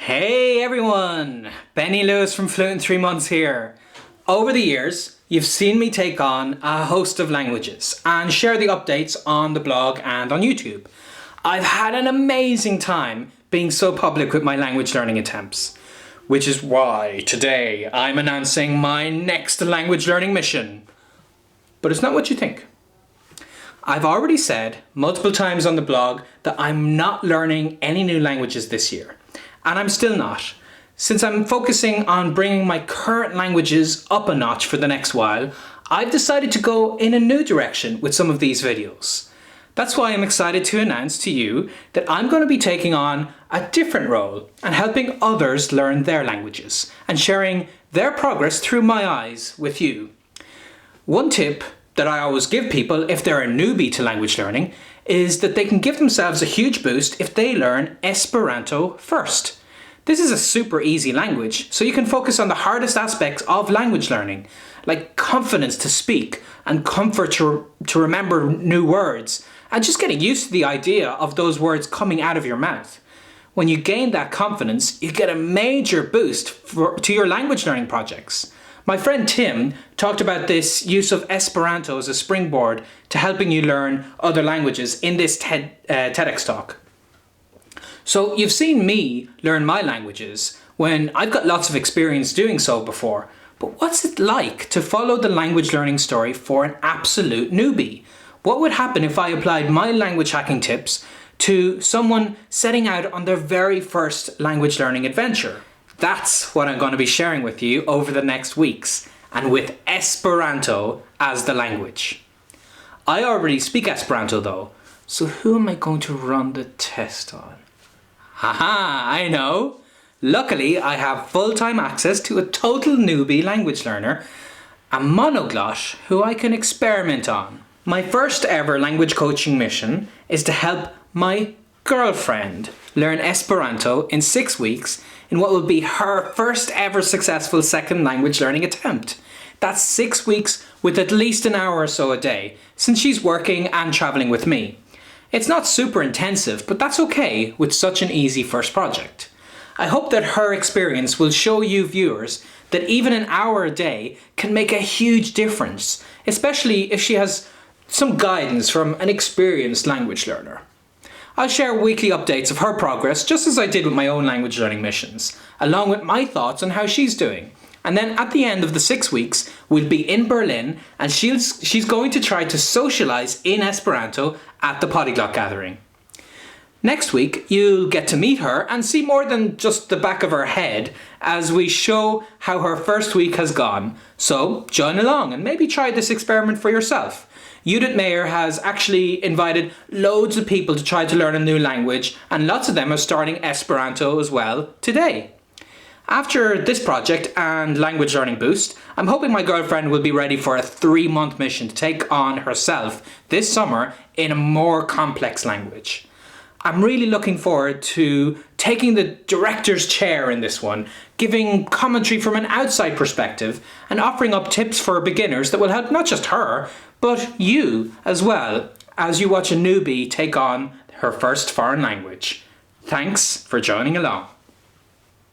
Hey everyone! Benny Lewis from Fluent in 3 Months here. Over the years, you've seen me take on a host of languages and share the updates on the blog and on YouTube. I've had an amazing time being so public with my language learning attempts, which is why today I'm announcing my next language learning mission. But it's not what you think. I've already said multiple times on the blog that I'm not learning any new languages this year. And I'm still not. Since I'm focusing on bringing my current languages up a notch for the next while, I've decided to go in a new direction with some of these videos. That's why I'm excited to announce to you that I'm going to be taking on a different role and helping others learn their languages and sharing their progress through my eyes with you. One tip that I always give people if they're a newbie to language learning is that they can give themselves a huge boost if they learn Esperanto first. This is a super easy language, so you can focus on the hardest aspects of language learning, like confidence to speak and comfort to remember new words, and just getting used to the idea of those words coming out of your mouth. When you gain that confidence, you get a major boost to your language learning projects. My friend Tim talked about this use of Esperanto as a springboard to helping you learn other languages in this TEDx talk. So you've seen me learn my languages when I've got lots of experience doing so before, but what's it like to follow the language learning story for an absolute newbie? What would happen if I applied my language hacking tips to someone setting out on their very first language learning adventure? That's what I'm going to be sharing with you over the next weeks, and with Esperanto as the language. I already speak Esperanto though, so who am I going to run the test on? Haha, I know! Luckily, I have full-time access to a total newbie language learner, a monoglot who I can experiment on. My first ever language coaching mission is to help my girlfriend learn Esperanto in 6 weeks in what will be her first ever successful second language learning attempt. That's 6 weeks with at least an hour or so a day, since she's working and travelling with me. It's not super intensive, but that's okay with such an easy first project. I hope that her experience will show you viewers that even an hour a day can make a huge difference, especially if she has some guidance from an experienced language learner. I'll share weekly updates of her progress just as I did with my own language learning missions, along with my thoughts on how she's doing. And then at the end of the 6 weeks, we'll be in Berlin and she's going to try to socialise in Esperanto at the Polyglot Gathering. Next week, you'll get to meet her and see more than just the back of her head as we show how her first week has gone. So join along and maybe try this experiment for yourself. Judith Mayer has actually invited loads of people to try to learn a new language, and lots of them are starting Esperanto as well today. After this project and language learning boost, I'm hoping my girlfriend will be ready for a 3-month mission to take on herself this summer in a more complex language. I'm really looking forward to taking the director's chair in this one, giving commentary from an outside perspective and offering up tips for beginners that will help not just her, but you as well as you watch a newbie take on her first foreign language. Thanks for joining along.